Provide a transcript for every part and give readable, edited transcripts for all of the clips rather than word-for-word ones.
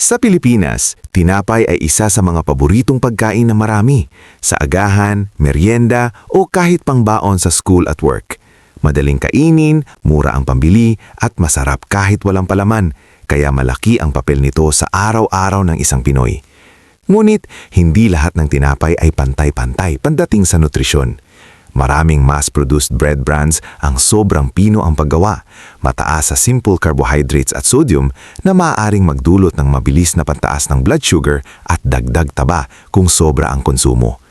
Sa Pilipinas, tinapay ay isa sa mga paboritong pagkain ng marami, sa agahan, merienda o kahit pangbaon sa school at work. Madaling kainin, mura ang pambili at masarap kahit walang palaman, kaya malaki ang papel nito sa araw-araw ng isang Pinoy. Ngunit, hindi lahat ng tinapay ay pantay-pantay pagdating sa nutrisyon. Maraming mass-produced bread brands ang sobrang pino ang paggawa, mataas sa simple carbohydrates at sodium na maaaring magdulot ng mabilis na pantaas ng blood sugar at dagdag taba kung sobra ang konsumo.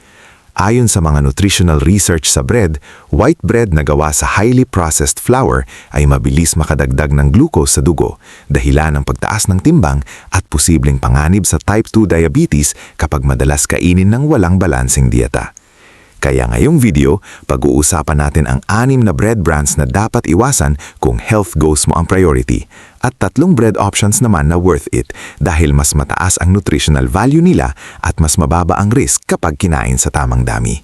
Ayon sa mga nutritional research sa bread, white bread na gawa sa highly processed flour ay mabilis makadagdag ng glucose sa dugo, dahilan ng pagtaas ng timbang at posibleng panganib sa type 2 diabetes kapag madalas kainin ng walang balanseng dieta. Kaya ngayong video, pag-uusapan natin ang 6 na bread brands na dapat iwasan kung health goals mo ang priority at 3 bread options naman na worth it dahil mas mataas ang nutritional value nila at mas mababa ang risk kapag kinain sa tamang dami.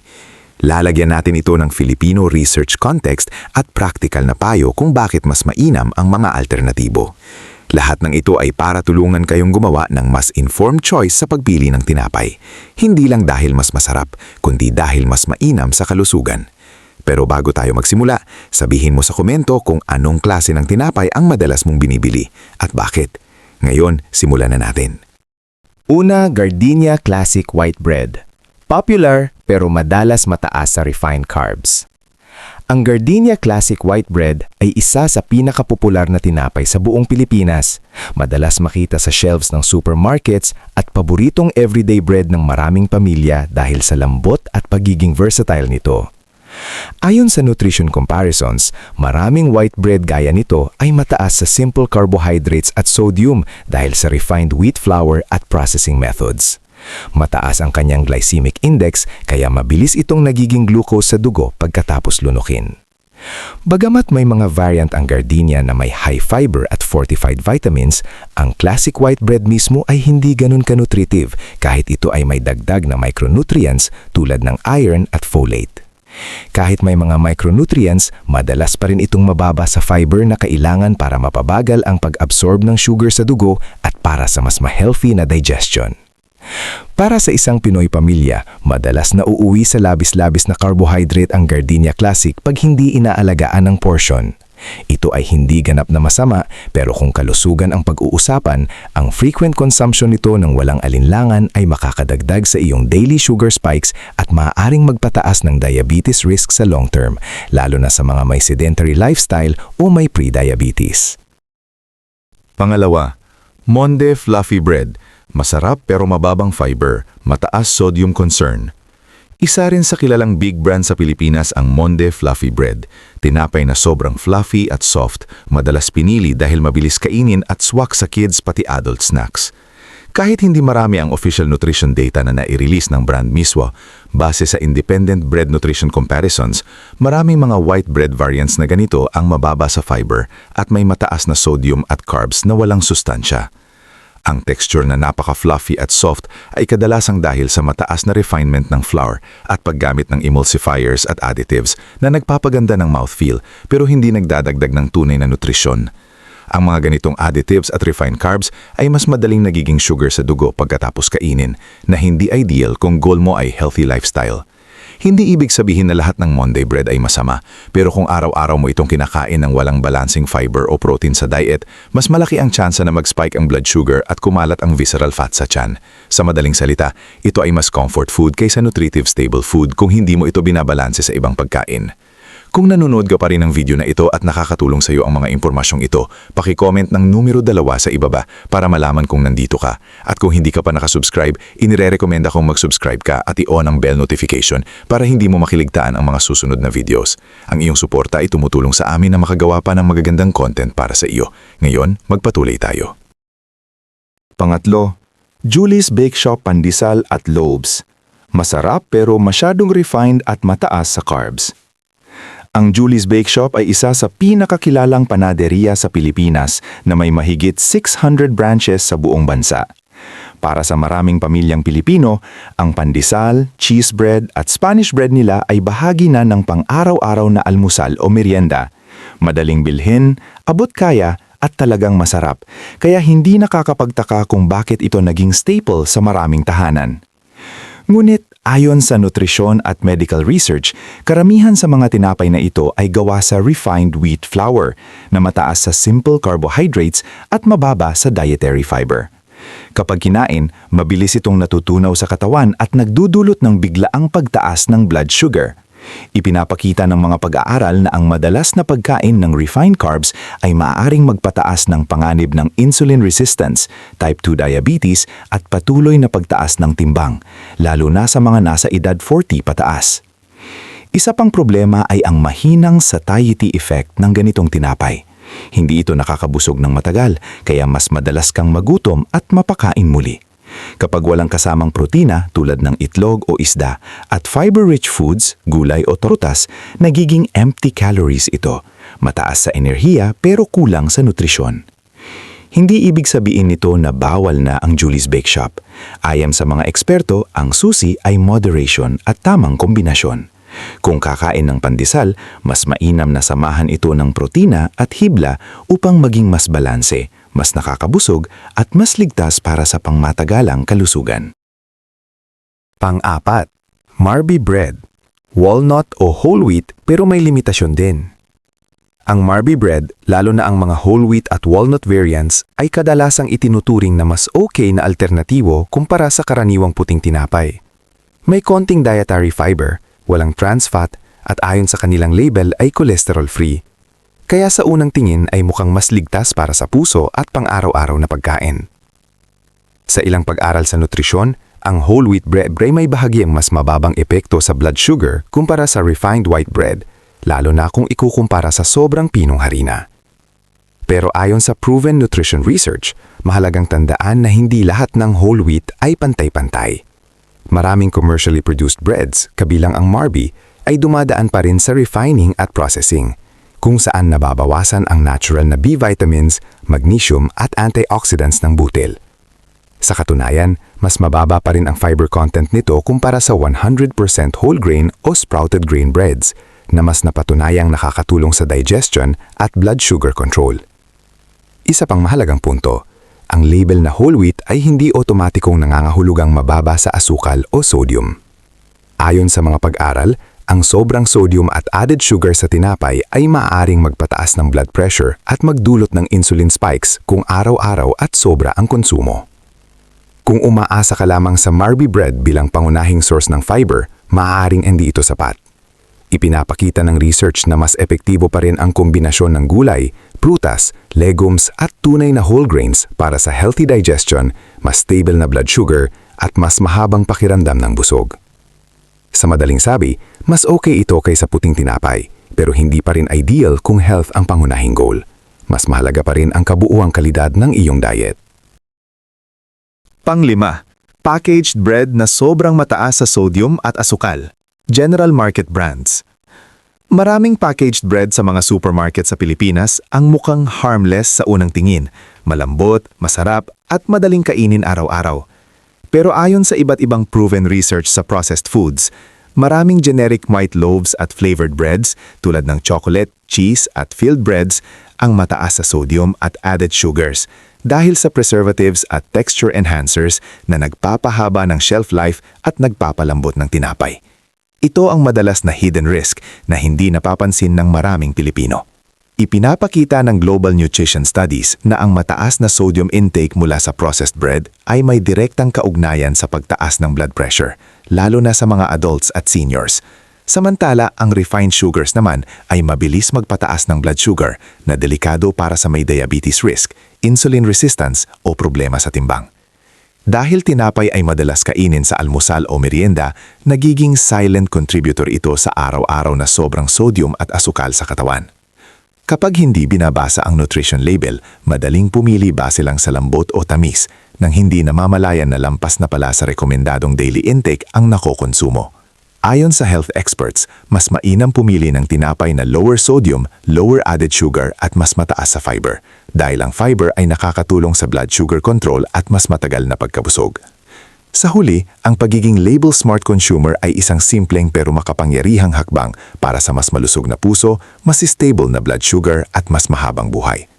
Lalagyan natin ito ng Filipino research context at practical na payo kung bakit mas mainam ang mga alternatibo. Lahat ng ito ay para tulungan kayong gumawa ng mas informed choice sa pagpili ng tinapay. Hindi lang dahil mas masarap, kundi dahil mas mainam sa kalusugan. Pero bago tayo magsimula, sabihin mo sa komento kung anong klase ng tinapay ang madalas mong binibili at bakit. Ngayon, simulan na natin. Una, Gardenia Classic White Bread. Popular pero madalas mataas sa refined carbs. Ang Gardenia Classic White Bread ay isa sa pinakapopular na tinapay sa buong Pilipinas. Madalas makita sa shelves ng supermarkets at paboritong everyday bread ng maraming pamilya dahil sa lambot at pagiging versatile nito. Ayon sa nutrition comparisons, maraming white bread gaya nito ay mataas sa simple carbohydrates at sodium dahil sa refined wheat flour at processing methods. Mataas ang kanyang glycemic index kaya mabilis itong nagiging glucose sa dugo pagkatapos lunukin. Bagamat may mga variant ang Gardenia na may high fiber at fortified vitamins, ang classic white bread mismo ay hindi ganun ka-nutritive kahit ito ay may dagdag na micronutrients tulad ng iron at folate. Kahit may mga micronutrients, madalas pa rin itong mababa sa fiber na kailangan para mapabagal ang pag-absorb ng sugar sa dugo at para sa mas ma-healthy na digestion. Para sa isang Pinoy pamilya, madalas na uuwi sa labis-labis na carbohydrate ang Gardenia Classic pag hindi inaalagaan ng portion. Ito ay hindi ganap na masama, pero kung kalusugan ang pag-uusapan, ang frequent consumption nito ng walang alinlangan ay makakadagdag sa iyong daily sugar spikes at maaaring magpataas ng diabetes risk sa long term, lalo na sa mga may sedentary lifestyle o may pre-diabetes. Pangalawa, Monde Fluffy Bread. Masarap pero mababang fiber, mataas sodium concern. Isa rin sa kilalang big brand sa Pilipinas ang Monde Fluffy Bread. Tinapay na sobrang fluffy at soft, madalas pinili dahil mabilis kainin at swak sa kids pati adult snacks. Kahit hindi marami ang official nutrition data na nai-release ng brand mismo, base sa independent bread nutrition comparisons, maraming mga white bread variants na ganito ang mababa sa fiber at may mataas na sodium at carbs na walang sustansya. Ang texture na napaka-fluffy at soft ay kadalasang dahil sa mataas na refinement ng flour at paggamit ng emulsifiers at additives na nagpapaganda ng mouthfeel pero hindi nagdadagdag ng tunay na nutrisyon. Ang mga ganitong additives at refined carbs ay mas madaling nagiging sugar sa dugo pagkatapos kainin na hindi ideal kung goal mo ay healthy lifestyle. Hindi ibig sabihin na lahat ng Monde bread ay masama, pero kung araw-araw mo itong kinakain ng walang balancing fiber o protein sa diet, mas malaki ang tsansa na mag-spike ang blood sugar at kumalat ang visceral fat sa tiyan. Sa madaling salita, ito ay mas comfort food kaysa nutritive stable food kung hindi mo ito binabalanse sa ibang pagkain. Kung nanonood ka pa rin ng video na ito at nakakatulong sa iyo ang mga impormasyong ito, paki-comment ng numero 2 sa ibaba para malaman kung nandito ka. At kung hindi ka pa nakasubscribe, inirerekomenda kong mag-subscribe ka at i-on ang bell notification para hindi mo makiligtaan ang mga susunod na videos. Ang iyong suporta ay tumutulong sa amin na makagawa pa ng magagandang content para sa iyo. Ngayon, magpatuloy tayo. Pangatlo, Julie's Bake Shop Pandesal at Loaves. Masarap pero masyadong refined at mataas sa carbs. Ang Julie's Bake Shop ay isa sa pinakakilalang panaderia sa Pilipinas na may mahigit 600 branches sa buong bansa. Para sa maraming pamilyang Pilipino, ang pandesal, cheese bread at Spanish bread nila ay bahagi na ng pang-araw-araw na almusal o merienda. Madaling bilhin, abot kaya at talagang masarap, kaya hindi nakakapagtaka kung bakit ito naging staple sa maraming tahanan. Ngunit ayon sa nutrisyon at medical research, karamihan sa mga tinapay na ito ay gawa sa refined wheat flour na mataas sa simple carbohydrates at mababa sa dietary fiber. Kapag kinain, mabilis itong natutunaw sa katawan at nagdudulot ng biglaang pagtaas ng blood sugar. Ipinapakita ng mga pag-aaral na ang madalas na pagkain ng refined carbs ay maaaring magpataas ng panganib ng insulin resistance, type 2 diabetes at patuloy na pagtaas ng timbang, lalo na sa mga nasa edad 40 pataas. Isa pang problema ay ang mahinang satiety effect ng ganitong tinapay. Hindi ito nakakabusog ng matagal, kaya mas madalas kang magutom at mapakain muli. Kapag walang kasamang protina tulad ng itlog o isda at fiber-rich foods, gulay o prutas, nagiging empty calories ito. Mataas sa enerhiya pero kulang sa nutrisyon. Hindi ibig sabihin nito na bawal na ang Julie's Bake Shop. Ayon sa mga eksperto, ang susi ay moderation at tamang kombinasyon. Kung kakain ng pandesal, mas mainam na samahan ito ng protina at hibla upang maging mas balanse, mas nakakabusog at mas ligtas para sa pangmatagalang kalusugan. Pang-apat, Marby bread. Walnut o whole wheat pero may limitasyon din. Ang Marby bread, lalo na ang mga whole wheat at walnut variants, ay kadalasang itinuturing na mas okay na alternatibo kumpara sa karaniwang puting tinapay. May konting dietary fiber, walang trans fat at ayon sa kanilang label ay cholesterol-free. Kaya sa unang tingin ay mukhang mas ligtas para sa puso at pang-araw-araw na pagkain. Sa ilang pag-aral sa nutrisyon, ang whole wheat bread ay may bahagyang mas mababang epekto sa blood sugar kumpara sa refined white bread, lalo na kung ikukumpara sa sobrang pinong harina. Pero ayon sa proven nutrition research, mahalagang tandaan na hindi lahat ng whole wheat ay pantay-pantay. Maraming commercially produced breads, kabilang ang Marby, ay dumadaan pa rin sa refining at processing, kung saan nababawasan ang natural na B vitamins, magnesium at antioxidants ng butil. Sa katunayan, mas mababa pa rin ang fiber content nito kumpara sa 100% whole grain o sprouted grain breads, na mas napatunayang nakakatulong sa digestion at blood sugar control. Isa pang mahalagang punto, ang label na whole wheat ay hindi otomatikong nangangahulugang mababa sa asukal o sodium. Ayon sa mga pag-aral, ang sobrang sodium at added sugar sa tinapay ay maaaring magpataas ng blood pressure at magdulot ng insulin spikes kung araw-araw at sobra ang konsumo. Kung umaasa ka lamang sa Marby bread bilang pangunahing source ng fiber, maaaring hindi ito sapat. Ipinapakita ng research na mas epektibo pa rin ang kombinasyon ng gulay, prutas, legumes at tunay na whole grains para sa healthy digestion, mas stable na blood sugar at mas mahabang pakiramdam ng busog. Sa madaling sabi, mas okay ito kaysa puting tinapay, pero hindi pa rin ideal kung health ang pangunahing goal. Mas mahalaga pa rin ang kabuuang kalidad ng iyong diet. Pang-5, packaged bread na sobrang mataas sa sodium at asukal. General Market Brands. Maraming packaged bread sa mga supermarket sa Pilipinas ang mukhang harmless sa unang tingin, malambot, masarap at madaling kainin araw-araw. Pero ayon sa iba't ibang proven research sa processed foods, maraming generic white loaves at flavored breads tulad ng chocolate, cheese at filled breads ang mataas sa sodium at added sugars dahil sa preservatives at texture enhancers na nagpapahaba ng shelf life at nagpapalambot ng tinapay. Ito ang madalas na hidden risk na hindi napapansin ng maraming Pilipino. Ipinapakita ng Global Nutrition Studies na ang mataas na sodium intake mula sa processed bread ay may direktang kaugnayan sa pagtaas ng blood pressure, lalo na sa mga adults at seniors. Samantala, ang refined sugars naman ay mabilis magpataas ng blood sugar na delikado para sa may diabetes risk, insulin resistance o problema sa timbang. Dahil tinapay ay madalas kainin sa almusal o merienda, nagiging silent contributor ito sa araw-araw na sobrang sodium at asukal sa katawan. Kapag hindi binabasa ang nutrition label, madaling pumili base lang sa lambot o tamis, nang hindi namamalayan na lampas na pala sa rekomendadong daily intake ang nakokonsumo. Ayon sa health experts, mas mainam pumili ng tinapay na lower sodium, lower added sugar at mas mataas sa fiber, dahil ang fiber ay nakakatulong sa blood sugar control at mas matagal na pagkabusog. Sa huli, ang pagiging label smart consumer ay isang simpleng pero makapangyarihang hakbang para sa mas malusog na puso, mas stable na blood sugar at mas mahabang buhay.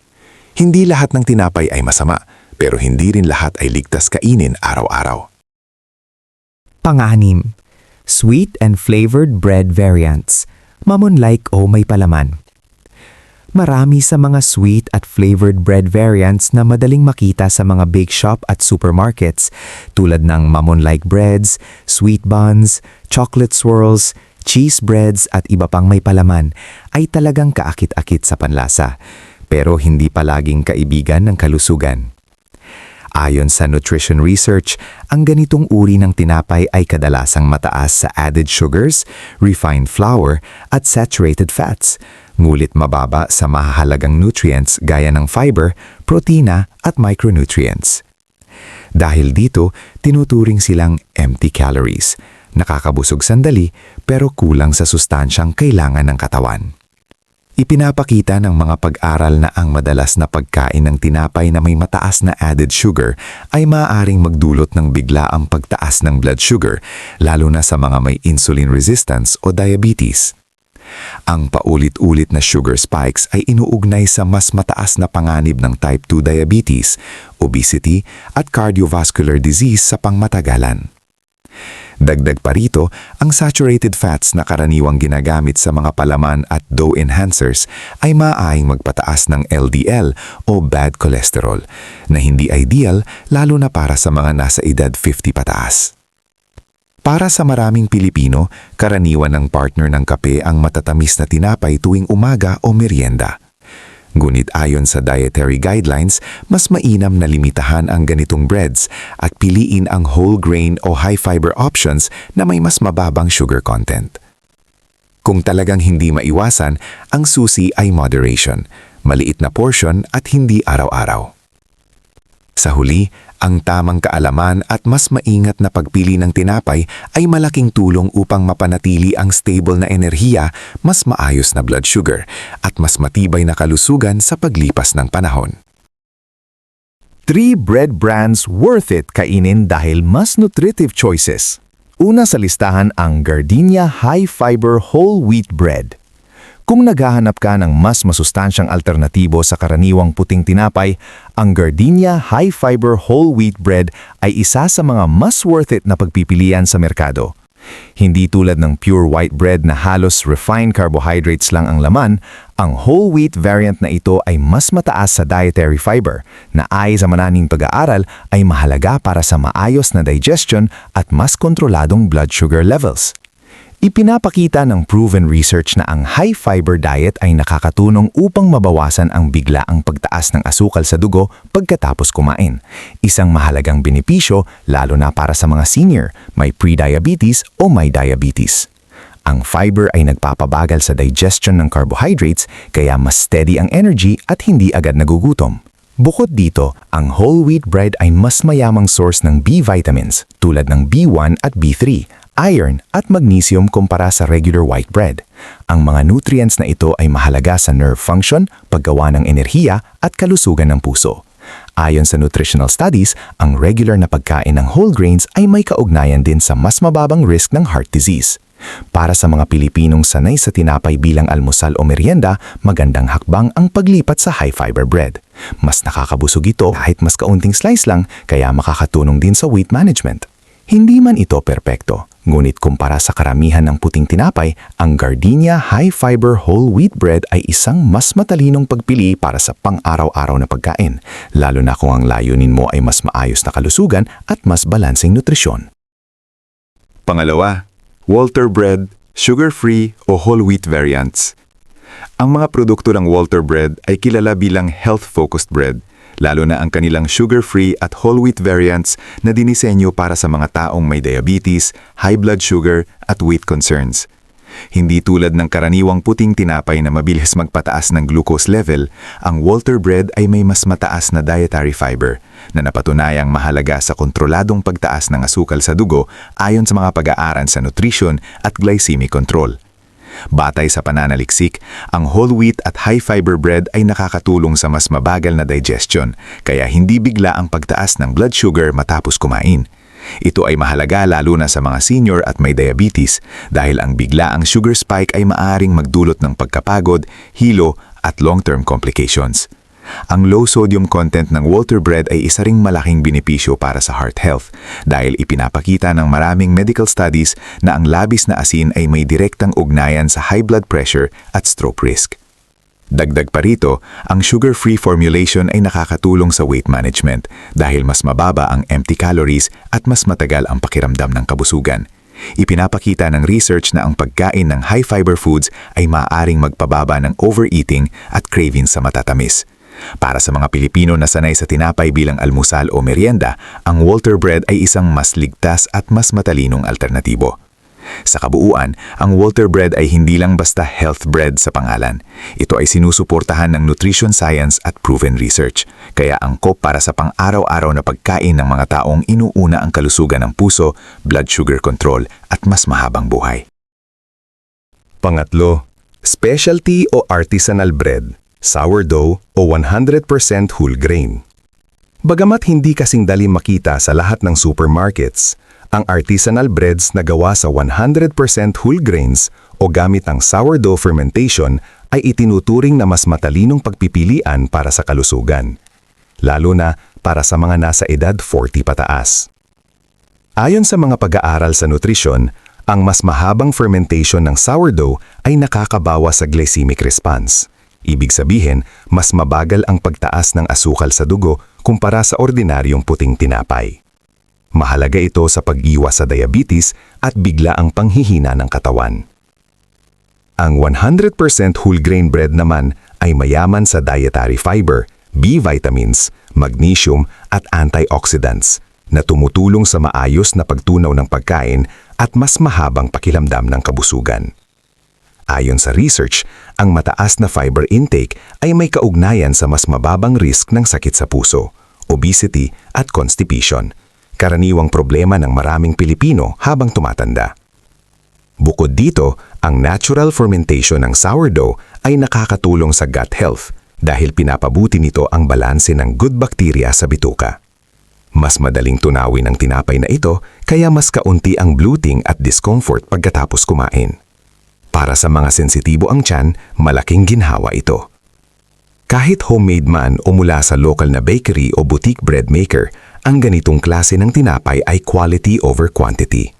Hindi lahat ng tinapay ay masama, pero hindi rin lahat ay ligtas kainin araw-araw. Pang-anim, sweet and flavored bread variants, mamon-like o may palaman. Marami sa mga sweet at flavored bread variants na madaling makita sa mga bake shop at supermarkets tulad ng mamon-like breads, sweet buns, chocolate swirls, cheese breads at iba pang may palaman ay talagang kaakit-akit sa panlasa, pero hindi palaging kaibigan ng kalusugan. Ayon sa nutrition research, ang ganitong uri ng tinapay ay kadalasang mataas sa added sugars, refined flour, at saturated fats, ngulit mababa sa mahahalagang nutrients gaya ng fiber, protina, at micronutrients. Dahil dito, tinuturing silang empty calories, nakakabusog sandali pero kulang sa sustansyang kailangan ng katawan. Ipinapakita ng mga pag-aral na ang madalas na pagkain ng tinapay na may mataas na added sugar ay maaaring magdulot ng biglaang pagtaas ng blood sugar, lalo na sa mga may insulin resistance o diabetes. Ang paulit-ulit na sugar spikes ay inuugnay sa mas mataas na panganib ng type 2 diabetes, obesity at cardiovascular disease sa pangmatagalan. Dagdag pa rito, ang saturated fats na karaniwang ginagamit sa mga palaman at dough enhancers ay maaaring magpataas ng LDL o bad cholesterol na hindi ideal lalo na para sa mga nasa edad 50 pataas. Para sa maraming Pilipino, karaniwan ng partner ng kape ang matatamis na tinapay tuwing umaga o merienda. Ngunit ayon sa dietary guidelines, mas mainam na limitahan ang ganitong breads at piliin ang whole grain o high fiber options na may mas mababang sugar content. Kung talagang hindi maiwasan, ang susi ay moderation, maliit na portion at hindi araw-araw. Sa huli, ang tamang kaalaman at mas maingat na pagpili ng tinapay ay malaking tulong upang mapanatili ang stable na enerhiya, mas maayos na blood sugar, at mas matibay na kalusugan sa paglipas ng panahon. 3 bread brands worth it kainin dahil mas nutritive choices. Una sa listahan ang Gardenia High Fiber Whole Wheat Bread. Kung naghahanap ka ng mas masustansyang alternatibo sa karaniwang puting tinapay, ang Gardenia High Fiber Whole Wheat Bread ay isa sa mga mas worth it na pagpipilian sa merkado. Hindi tulad ng pure white bread na halos refined carbohydrates lang ang laman, ang whole wheat variant na ito ay mas mataas sa dietary fiber na ayon sa mananing pag-aaral ay mahalaga para sa maayos na digestion at mas kontroladong blood sugar levels. Ipinapakita ng proven research na ang high-fiber diet ay nakakatulong upang mabawasan ang biglaang pagtaas ng asukal sa dugo pagkatapos kumain. Isang mahalagang benepisyo lalo na para sa mga senior, may pre-diabetes o may diabetes. Ang fiber ay nagpapabagal sa digestion ng carbohydrates kaya mas steady ang energy at hindi agad nagugutom. Bukod dito, ang whole wheat bread ay mas mayamang source ng B vitamins tulad ng B1 at B3, iron at magnesium kumpara sa regular white bread. Ang mga nutrients na ito ay mahalaga sa nerve function, paggawa ng enerhiya at kalusugan ng puso. Ayon sa nutritional studies, ang regular na pagkain ng whole grains ay may kaugnayan din sa mas mababang risk ng heart disease. Para sa mga Pilipinong sanay sa tinapay bilang almusal o merienda, magandang hakbang ang paglipat sa high-fiber bread. Mas nakakabusog ito kahit mas kaunting slice lang, kaya makakatulong din sa weight management. Hindi man ito perpekto, ngunit kumpara sa karamihan ng puting tinapay, ang Gardenia High Fiber Whole Wheat Bread ay isang mas matalinong pagpili para sa pang-araw-araw na pagkain, lalo na kung ang layunin mo ay mas maayos na kalusugan at mas balanseng nutrisyon. Pangalawa, Walter Bread, sugar-free o whole wheat variants. Ang mga produkto ng Walter Bread ay kilala bilang health-focused bread, lalo na ang kanilang sugar-free at whole wheat variants na dinisenyo para sa mga taong may diabetes, high blood sugar at weight concerns. Hindi tulad ng karaniwang puting tinapay na mabilis magpataas ng glucose level, ang Walter Bread ay may mas mataas na dietary fiber na napatunayang mahalaga sa kontroladong pagtaas ng asukal sa dugo ayon sa mga pag-aaral sa nutrition at glycemic control. Batay sa pananaliksik, ang whole wheat at high-fiber bread ay nakakatulong sa mas mabagal na digestion, kaya hindi bigla ang pagtaas ng blood sugar matapos kumain. Ito ay mahalaga lalo na sa mga senior at may diabetes dahil ang biglaang sugar spike ay maaaring magdulot ng pagkapagod, hilo at long-term complications. Ang low sodium content ng Walter Bread ay isa ring malaking benepisyo para sa heart health dahil ipinapakita ng maraming medical studies na ang labis na asin ay may direktang ugnayan sa high blood pressure at stroke risk. Dagdag pa rito, ang sugar-free formulation ay nakakatulong sa weight management dahil mas mababa ang empty calories at mas matagal ang pakiramdam ng kabusugan. Ipinapakita ng research na ang pagkain ng high-fiber foods ay maaaring magpababa ng overeating at cravings sa matatamis. Para sa mga Pilipino na sanay sa tinapay bilang almusal o merienda, ang Walter Bread ay isang mas ligtas at mas matalinong alternatibo. Sa kabuuan, ang Walter Bread ay hindi lang basta health bread sa pangalan. Ito ay sinusuportahan ng nutrition science at proven research. Kaya angkop para sa pang-araw-araw na pagkain ng mga taong inuuna ang kalusugan ng puso, blood sugar control at mas mahabang buhay. Pangatlo, specialty o artisanal bread, sourdough o 100% whole grain. Bagamat hindi kasing dali makita sa lahat ng supermarkets, ang artisanal breads na gawa sa 100% whole grains o gamit ang sourdough fermentation ay itinuturing na mas matalinong pagpipilian para sa kalusugan, lalo na para sa mga nasa edad 40 pataas. Ayon sa mga pag-aaral sa nutrisyon, ang mas mahabang fermentation ng sourdough ay nakakabawas sa glycemic response. Ibig sabihin, mas mabagal ang pagtaas ng asukal sa dugo kumpara sa ordinaryong puting tinapay. Mahalaga ito sa pag-iwas sa diabetes at bigla ang panghihina ng katawan. Ang 100% whole grain bread naman ay mayaman sa dietary fiber, B vitamins, magnesium at antioxidants na tumutulong sa maayos na pagtunaw ng pagkain at mas mahabang pakiramdam ng kabusugan. Ayon sa research, ang mataas na fiber intake ay may kaugnayan sa mas mababang risk ng sakit sa puso, obesity at constipation, karaniwang problema ng maraming Pilipino habang tumatanda. Bukod dito, ang natural fermentation ng sourdough ay nakakatulong sa gut health dahil pinapabuti nito ang balanse ng good bacteria sa bituka. Mas madaling tunawin ang tinapay na ito kaya mas kaunti ang bloating at discomfort pagkatapos kumain. Para sa mga sensitibo ang tiyan, malaking ginhawa ito. Kahit homemade man o mula sa local na bakery o boutique bread maker, ang ganitong klase ng tinapay ay quality over quantity.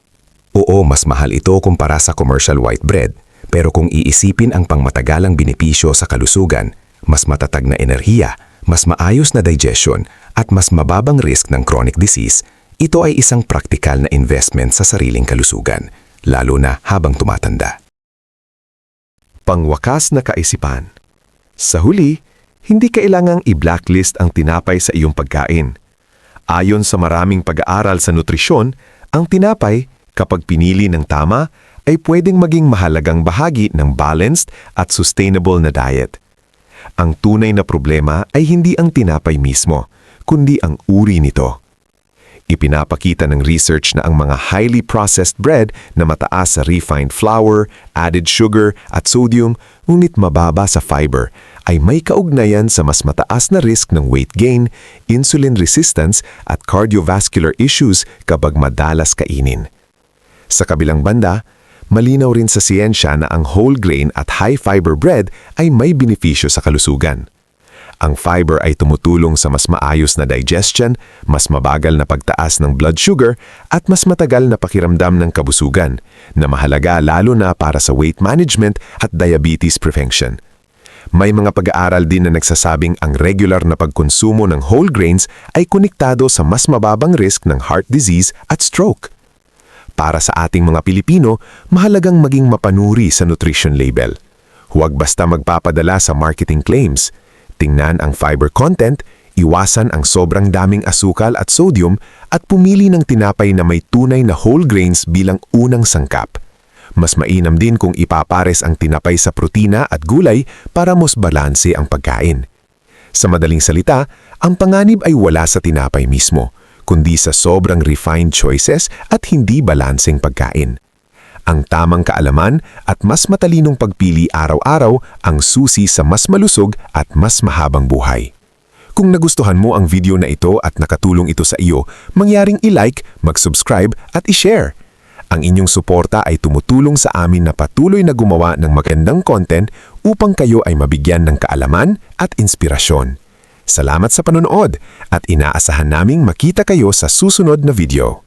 Oo, mas mahal ito kumpara sa commercial white bread, pero kung iisipin ang pangmatagalang benepisyo sa kalusugan, mas matatag na enerhiya, mas maayos na digestion, at mas mababang risk ng chronic disease, ito ay isang praktikal na investment sa sariling kalusugan, lalo na habang tumatanda. Pangwakas na kaisipan. Sa huli, hindi kailangang i-blacklist ang tinapay sa iyong pagkain. Ayon sa maraming pag-aaral sa nutrisyon, ang tinapay, kapag pinili ng tama, ay pwedeng maging mahalagang bahagi ng balanced at sustainable na diet. Ang tunay na problema ay hindi ang tinapay mismo, kundi ang uri nito. Ipinapakita ng research na ang mga highly processed bread na mataas sa refined flour, added sugar at sodium, ngunit mababa sa fiber, ay may kaugnayan sa mas mataas na risk ng weight gain, insulin resistance at cardiovascular issues kapag madalas kainin. Sa kabilang banda, malinaw rin sa siyensya na ang whole grain at high fiber bread ay may benepisyo sa kalusugan. Ang fiber ay tumutulong sa mas maayos na digestion, mas mabagal na pagtaas ng blood sugar at mas matagal na pakiramdam ng kabusugan, na mahalaga lalo na para sa weight management at diabetes prevention. May mga pag-aaral din na nagsasabing ang regular na pagkonsumo ng whole grains ay konektado sa mas mababang risk ng heart disease at stroke. Para sa ating mga Pilipino, mahalagang maging mapanuri sa nutrition label. Huwag basta magpapadala sa marketing claims. Tingnan ang fiber content, iwasan ang sobrang daming asukal at sodium at pumili ng tinapay na may tunay na whole grains bilang unang sangkap. Mas mainam din kung ipapares ang tinapay sa protina at gulay para mas balanse ang pagkain. Sa madaling salita, ang panganib ay wala sa tinapay mismo, kundi sa sobrang refined choices at hindi balanseng pagkain. Ang tamang kaalaman at mas matalinong pagpili araw-araw ang susi sa mas malusog at mas mahabang buhay. Kung nagustuhan mo ang video na ito at nakatulong ito sa iyo, mangyaring i-like, mag-subscribe at i-share. Ang inyong suporta ay tumutulong sa amin na patuloy na gumawa ng magandang content upang kayo ay mabigyan ng kaalaman at inspirasyon. Salamat sa panonood at inaasahan naming makita kayo sa susunod na video.